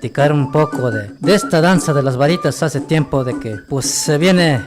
platicar un poco de esta danza de las varitas hace tiempo de que pues se viene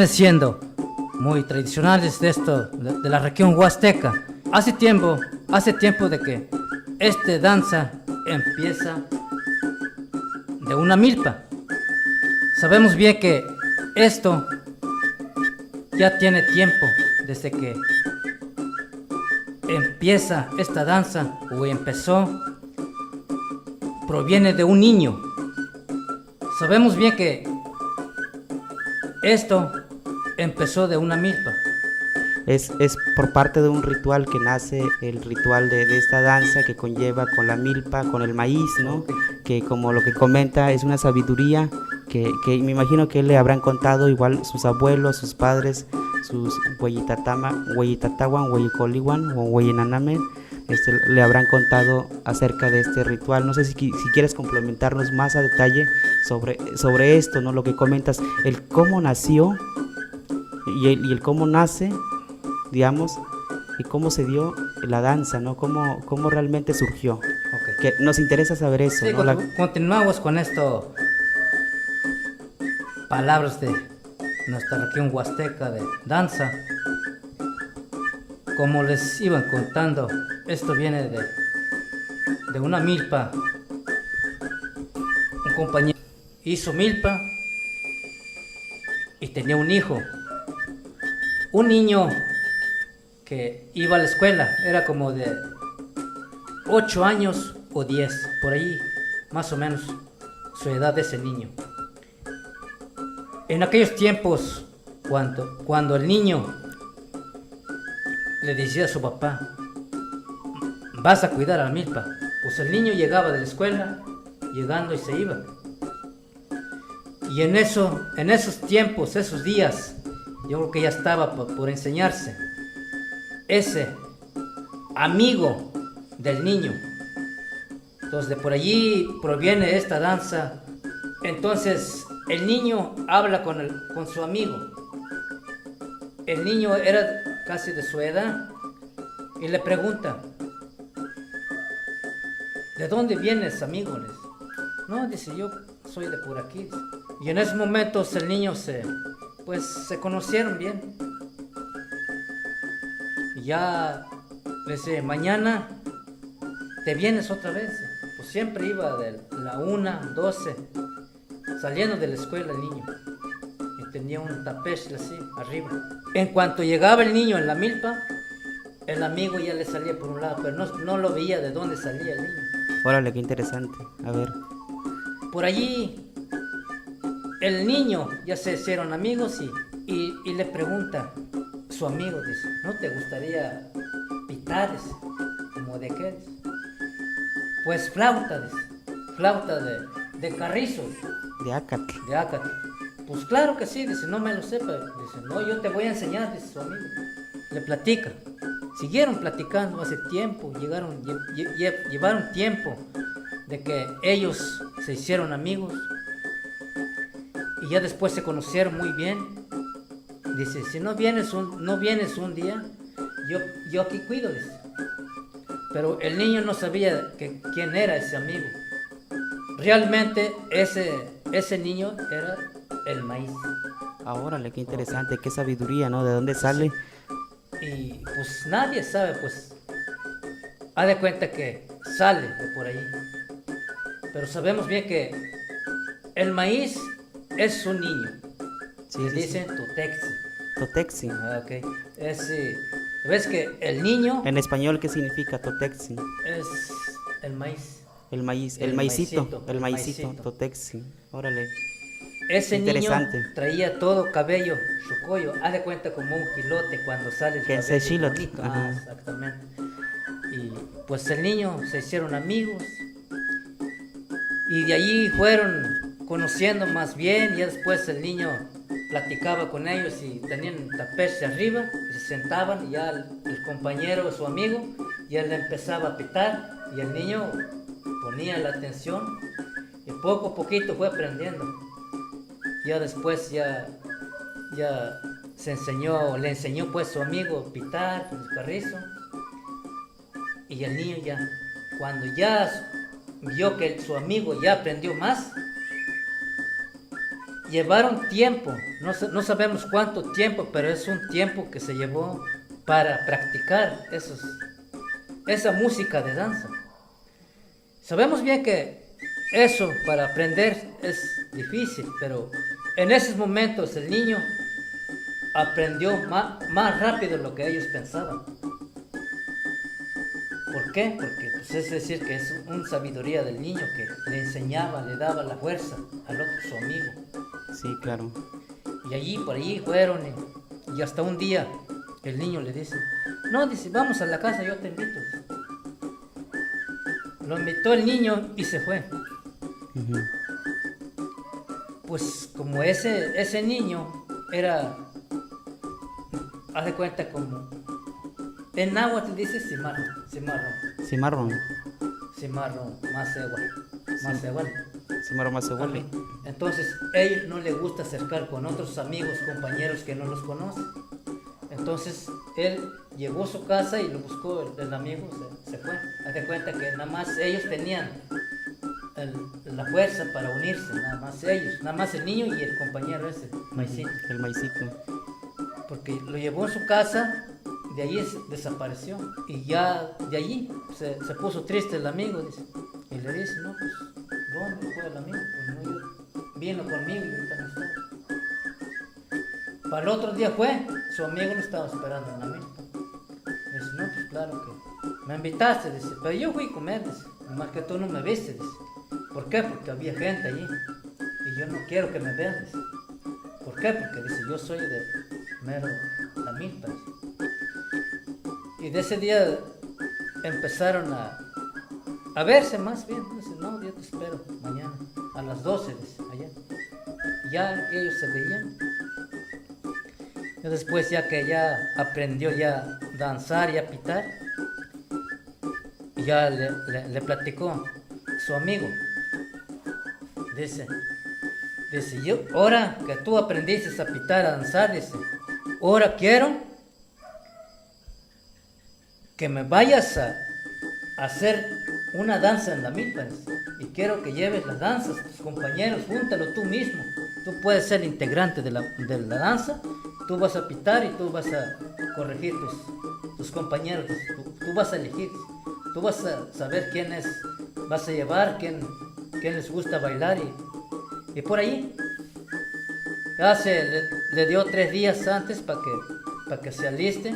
siendo muy tradicionales de esto, de la región huasteca. Hace tiempo de que esta danza empieza de una milpa. Sabemos bien que esto ya tiene tiempo desde que empieza esta danza o empezó, proviene de un niño. Sabemos bien que esto empezó de una milpa. Es por parte de un ritual que nace el ritual de esta danza que conlleva con la milpa, con el maíz, ¿no? Okay. Que como lo que comenta es una sabiduría que me imagino que le habrán contado igual sus abuelos, sus padres, sus hueyitatawan, hueyicoliwan o hueyinanamen, le habrán contado acerca de este ritual. No sé si quieres complementarnos más a detalle sobre esto, ¿no? Lo que comentas, el cómo nació y el cómo nace, digamos, y cómo se dio la danza, ¿no? Cómo realmente surgió. Okay. Que nos interesa saber eso, Sí, ¿no? continuamos con esto, palabras de nuestra región huasteca de danza. Como les iban contando, esto viene de una milpa. Un compañero hizo milpa y tenía un hijo. Un niño que iba a la escuela, era como de 8 años o 10, por ahí, más o menos, su edad de ese niño. En aquellos tiempos, cuando el niño le decía a su papá, vas a cuidar a la milpa, pues el niño llegaba de la escuela, llegando y se iba. Y en esos tiempos, esos días, yo creo que ya estaba por enseñarse. Ese amigo del niño. Entonces de por allí proviene esta danza. Entonces el niño habla con su amigo. El niño era casi de su edad y le pregunta, ¿de dónde vienes, amigo? No, dice, yo soy de por aquí. Y en esos momentos el niño se conocieron bien. Y ya le dice, mañana te vienes otra vez. Pues siempre iba de la 1:12, saliendo de la escuela el niño. Y tenía un tapete así, arriba. En cuanto llegaba el niño en la milpa, el amigo ya le salía por un lado, pero no lo veía de dónde salía el niño. Órale, qué interesante. A ver. Por allí, el niño ya se hicieron amigos y le pregunta su amigo, dice, ¿no te gustaría pitar? ¿Como de qué? Pues flauta, dice, flauta de carrizo. De Acate. De Acate. Pues claro que sí, dice, no me lo sepa. Dice, no, yo te voy a enseñar, dice su amigo. Le platica. Siguieron platicando hace tiempo, llevaron tiempo de que ellos se hicieron amigos y ya después se conocieron muy bien. Dice, si no vienes un día, yo aquí cuido, dice. Pero el niño no sabía quién era ese amigo. Realmente ese niño era el maíz. Órale, qué interesante, qué sabiduría, ¿no? ¿De dónde sale? Y pues nadie sabe, pues, haz de cuenta que sale de por ahí. Pero sabemos bien que el maíz es un niño. Sí, Le sí, dicen tutexi. Totexi. Ok. ¿Ves que el niño En español, ¿qué significa Totexi? es el maíz? El maíz, El maicito, el el maicito, maicito. Totexi. Órale. Ese niño Interesante. traía todo cabello, chocollo, haz de cuenta como un gilote cuando sale el Que es cabello shilot. bonito. Ajá. Exactamente. Y pues el niño se hicieron amigos y de allí fueron conociendo más bien. Ya después el niño platicaba con ellos y tenían tapete arriba y se sentaban y ya el compañero, su amigo, ya le empezaba a pitar y el niño ponía la atención y poco a poquito fue aprendiendo. Ya después ya le enseñó pues su amigo pitar con el carrizo y el niño ya, cuando ya vio que su amigo ya aprendió más, llevaron tiempo, no sabemos cuánto tiempo, pero es un tiempo que se llevó para practicar esa música de danza. Sabemos bien que eso para aprender es difícil, pero en esos momentos el niño aprendió más rápido de lo que ellos pensaban. ¿Por qué? Porque pues, es decir que es una sabiduría del niño que le enseñaba, le daba la fuerza al otro, su amigo. Sí, claro. Y allí, por allí fueron y hasta un día el niño le dice, no, dice, vamos a la casa, yo te invito. Lo invitó el niño y se fue. Ujú. Pues como ese niño era, haz de cuenta como, en náhuatl dice cimarrón, Cimarrón. Macehual. Cimarrón más igual. Entonces, a él no le gusta acercar con otros amigos, compañeros que no los conoce. Entonces, él llegó a su casa y lo buscó el amigo, se fue. Haz de cuenta que nada más ellos tenían la fuerza para unirse, nada más ellos, nada más el niño y el compañero ese, Maicito. El maicito. Porque lo llevó a su casa, de allí desapareció. Y ya de allí se puso triste el amigo, dice. Y le dice, no, pues, ¿dónde fue el amigo? Pues no, vino conmigo y ahorita no está. Para el otro día fue, su amigo lo estaba esperando en la milpa. Dice, no, pues claro que me invitaste, dice, pero yo fui a comer, dice, nomás que tú no me viste, dice. ¿Por qué? Porque había gente allí y yo no quiero que me vean, dice. ¿Por qué? Porque dice, yo soy de mero la milpa, dice. Y de ese día empezaron a verse más bien. Dice, no, yo te espero mañana a las 12, dice, allá. Ya ellos se veían. Y después ya que ya aprendió ya a danzar y a pitar, ya le platicó su amigo. Dice, yo, ahora que tú aprendiste a pitar, a danzar, dice, ahora quiero que me vayas a hacer una danza en la milpa, dice, y quiero que lleves las danzas, tus compañeros, júntalo tú mismo. Tú puedes ser integrante de la danza, tú vas a pitar y tú vas a corregir tus compañeros, tú vas a elegir, tú vas a saber quiénes vas a llevar, quién les gusta bailar y por ahí. Ya le dio 3 días antes para que se aliste.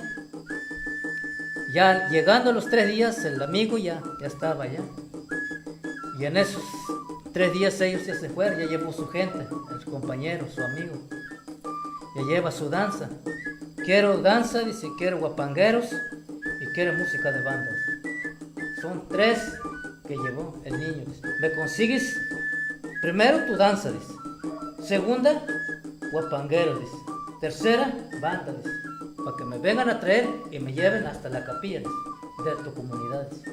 Ya llegando a los 3 días, el amigo ya estaba allá. Y en esos 3 días ellos ya se fueron, ya llevó su gente, su compañero, su amigo. Ya lleva su danza. Quiero danza, dice, quiero guapangueros y quiero música de bandas. Son 3 que llevó el niño. Dice. Me consigues primero tu danza, dice. Segunda, guapangueros, dice. Tercera, banda, dice. Para que me vengan a traer y me lleven hasta la capilla, dice, de tu comunidad. Dice.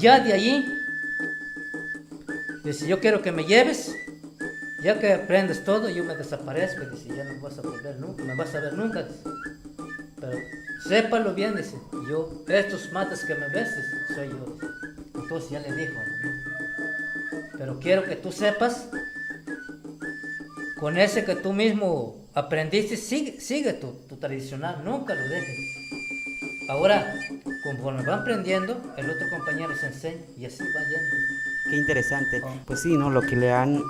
Ya de allí, dice, yo quiero que me lleves. Ya que aprendes todo, yo me desaparezco, dice, ya no vas a volver nunca, me vas a ver nunca, dice. Pero sépalo bien, dice, yo, estos mates que me ves, dice, soy yo, dice. Entonces ya le dijo, ¿no? Pero quiero que tú sepas, con ese que tú mismo aprendiste, sigue tu tradicional, nunca lo dejes. Ahora, conforme va aprendiendo, el otro compañero se enseña y así va yendo. Qué interesante. Pues sí, ¿no? Lo que le han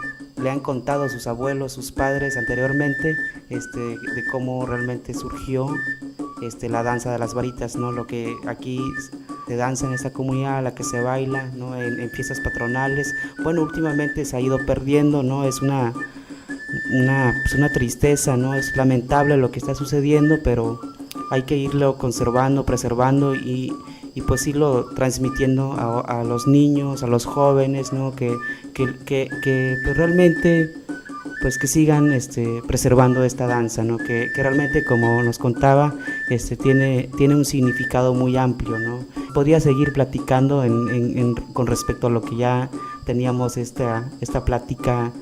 contado sus abuelos, sus padres anteriormente, de cómo realmente surgió la danza de las varitas, ¿no? Lo que aquí se danza en esta comunidad, la que se baila, ¿no? En fiestas patronales. Bueno, últimamente se ha ido perdiendo, ¿no? Es una tristeza, ¿no? Es lamentable lo que está sucediendo, pero hay que irlo conservando, preservando y pues irlo transmitiendo a los niños, a los jóvenes, ¿no? Que pues realmente pues que sigan preservando esta danza, ¿no? Que realmente, como nos contaba, tiene un significado muy amplio, ¿no? Podría seguir platicando con respecto a lo que ya teníamos esta plática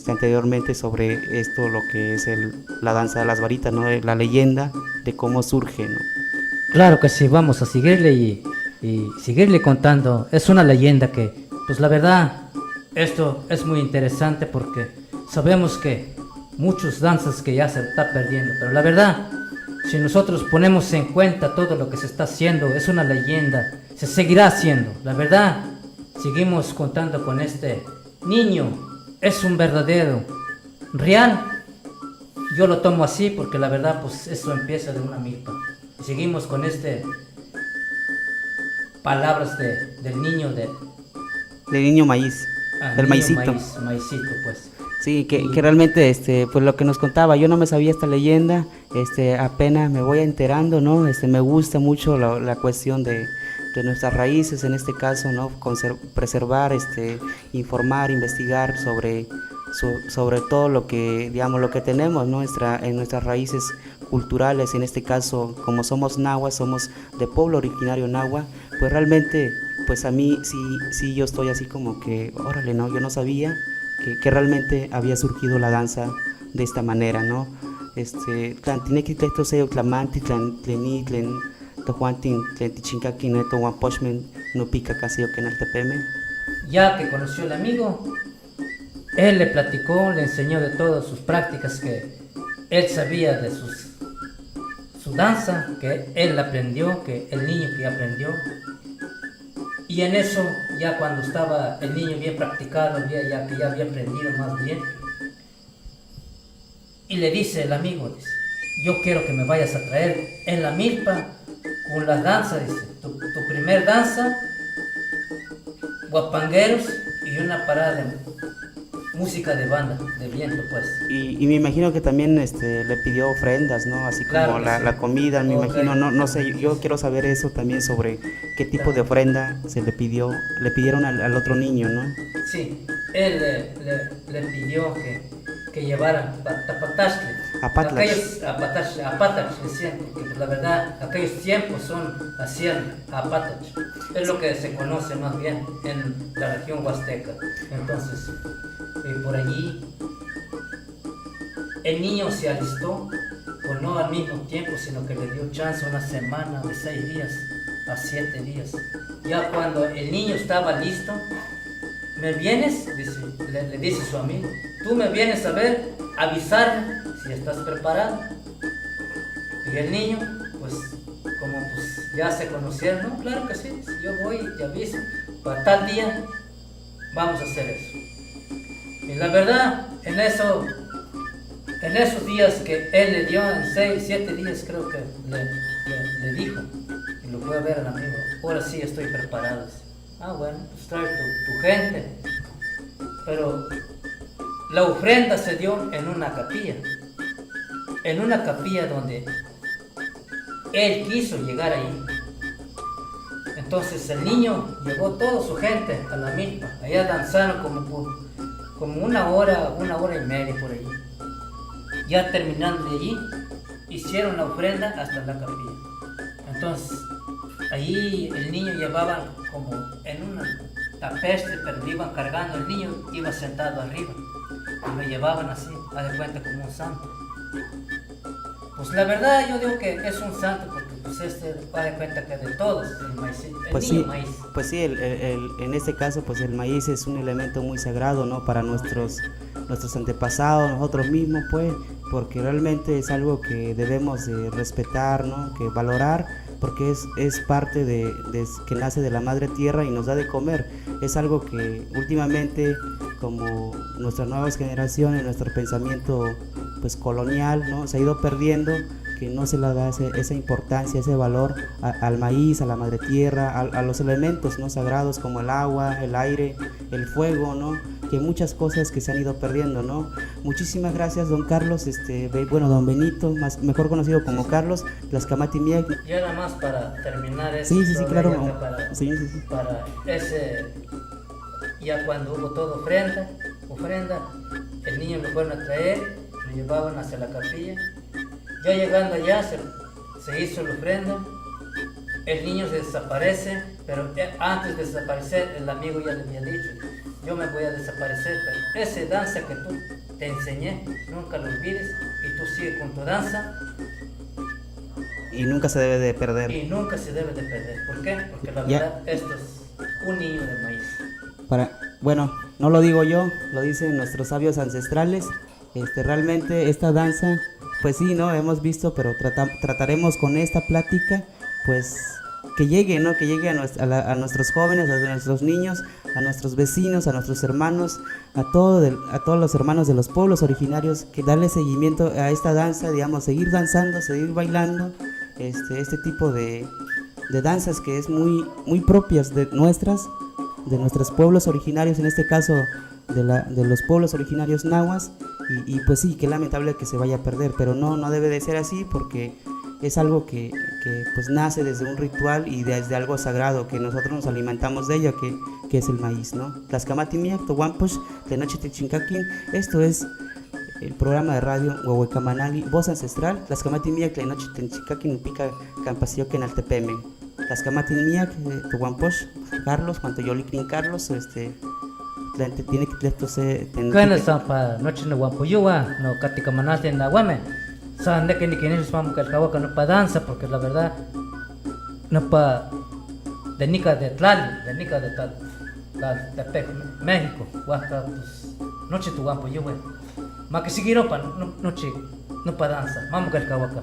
anteriormente sobre esto, lo que es la danza de las varitas, ¿no? La leyenda de cómo surge, ¿no? Claro que sí, vamos a seguirle y y seguirle contando. Es una leyenda que, pues la verdad, esto es muy interesante porque sabemos que muchas danzas que ya se está perdiendo, pero la verdad, si nosotros ponemos en cuenta todo lo que se está haciendo, es una leyenda, se seguirá haciendo. La verdad, seguimos contando con este niño, es un verdadero, real. Yo lo tomo así porque la verdad, pues eso empieza de una milpa. Y seguimos con palabras del niño, del niño maíz, del niño maicito. maicito, pues. Sí, que realmente, pues lo que nos contaba, yo no me sabía esta leyenda, apenas me voy enterando, ¿no? Me gusta mucho la cuestión de nuestras raíces, en este caso, ¿no? Preservar, informar, investigar sobre todo lo que, digamos, lo que tenemos, ¿no? En nuestras raíces culturales, en este caso, como somos nahuas, somos de pueblo originario nahua, pues realmente, pues a mí sí yo estoy así como que, órale, ¿no? Yo no sabía que realmente había surgido la danza de esta manera, ¿no? Tlantineki tlehto se tlamanti, tleni, tlen tojuantin, tlen tichincaquin, neto huanpoxmen, no pica casi o que en altepeme. Ya que conoció al amigo, él le platicó, le enseñó de todas sus prácticas, que él sabía de su danza, que él aprendió, que el niño que aprendió. Y en eso, ya cuando estaba el niño bien practicado, que ya había aprendido más bien, y le dice el amigo, dice, yo quiero que me vayas a traer en la milpa con las danzas, dice, tu primer danza, guapangueros y una parada de música de banda, de viento, pues. Y me imagino que también le pidió ofrendas, ¿no? Así Claro como que sí. la comida, me imagino, no sé, yo quiero saber eso también sobre qué tipo de ofrenda le pidieron al otro niño, ¿no? Sí, él le pidió que llevaran tapatashtle. Apatlach. Apatach decían, porque pues, la verdad, aquellos tiempos hacían apatach. Es lo que se conoce más bien en la región huasteca. Entonces, por allí, el niño se alistó, pues no al mismo tiempo, sino que le dio chance una semana de 6 días a 7 días. Ya cuando el niño estaba listo, ¿me vienes? Le dice su amigo, tú me vienes a ver, avisarme si estás preparado. Y el niño, pues, como pues ya se conocieron, no, claro que sí, yo voy y te aviso, para tal día vamos a hacer eso. Y la verdad, en esos días que él le dio, en 6, 7 días creo que le dijo, y lo fue a ver al amigo, ahora sí estoy preparado. Ah, bueno, pues trae tu gente. Pero la ofrenda se dio en una capilla donde él quiso llegar ahí. Entonces el niño llevó toda su gente a la milpa, allá danzaron como una hora y media por allí. Ya terminando de allí, hicieron la ofrenda hasta la capilla. Entonces, allí el niño llevaba como en una tapestre, pero lo iban cargando, el niño iba sentado arriba y lo llevaban así, a de cuenta como un santo. Pues la verdad yo digo que es un santo porque pues va de cuenta que de todos, el maíz, Pues niño sí, maíz. pues sí, en este caso pues el maíz es un elemento muy sagrado, ¿no? Para nuestros antepasados, nosotros mismos, pues, porque realmente es algo que debemos de respetar, ¿no? Que valorar, porque es parte de que nace de la madre tierra y nos da de comer. Es algo que últimamente, como nuestras nuevas generaciones, nuestro pensamiento pues colonial, ¿no? Se ha ido perdiendo, que no se le da esa importancia, ese valor al maíz, a la madre tierra, a los elementos, ¿no? Sagrados como el agua, el aire, el fuego, ¿no? Que muchas cosas que se han ido perdiendo, ¿no? Muchísimas gracias, don Carlos, don Benito, mejor conocido como Carlos, Tlaxcamati Miec. Ya nada más para terminar eso. Sí, claro. Sí. Para ese, ya cuando hubo todo ofrenda, el niño lo fueron a traer, lo llevaban hacia la capilla. Ya llegando allá se hizo la ofrenda, el niño se desaparece, pero antes de desaparecer el amigo ya le había dicho, yo me voy a desaparecer, pero esa danza que tú te enseñé, nunca lo olvides y tú sigue con tu danza Y nunca se debe de perder. Y nunca se debe de perder. ¿Por qué? Porque la Ya. verdad, esto es un niño de maíz. Bueno, no lo digo yo, lo dicen nuestros sabios ancestrales. Realmente esta danza, pues sí, ¿no? Hemos visto, pero trataremos con esta plática, pues que llegue, ¿no? Que llegue a nuestros jóvenes, a nuestros niños, a nuestros vecinos, a nuestros hermanos, a todos los hermanos de los pueblos originarios, que darle seguimiento a esta danza, digamos, seguir danzando, seguir bailando, este tipo de danzas que es muy propias de nuestros pueblos originarios, en este caso de los pueblos originarios nahuas, y pues sí, qué lamentable que se vaya a perder, pero no debe de ser así, porque es algo que pues nace desde un ritual y desde algo sagrado, que nosotros nos alimentamos de ello, que es el maíz, ¿no? Tlaxcamatimiac, Tohuampox, Tenochtitzincaquin. Esto es el programa de radio Huehuecamanali, Voz Ancestral, Tlaxcamatimiac, Tenochtitzincaquin, Pica Campasioquen Altepeme. Tlaxcamatimiac, Tohuampox, Carlos, cuanto yo licrin Carlos, tiene que Kana sampa noche no guampuyua, no katika manate en la guame. Sande que ni quienes vamos que el cahuaca no pa danza, porque la verdad no pa de nica de Tlali, de nica de Tepec, México, Oaxaca, pues noche tu guampuyua. Ma que siguieron pa noche no pa danza, vamos que el cahuaca.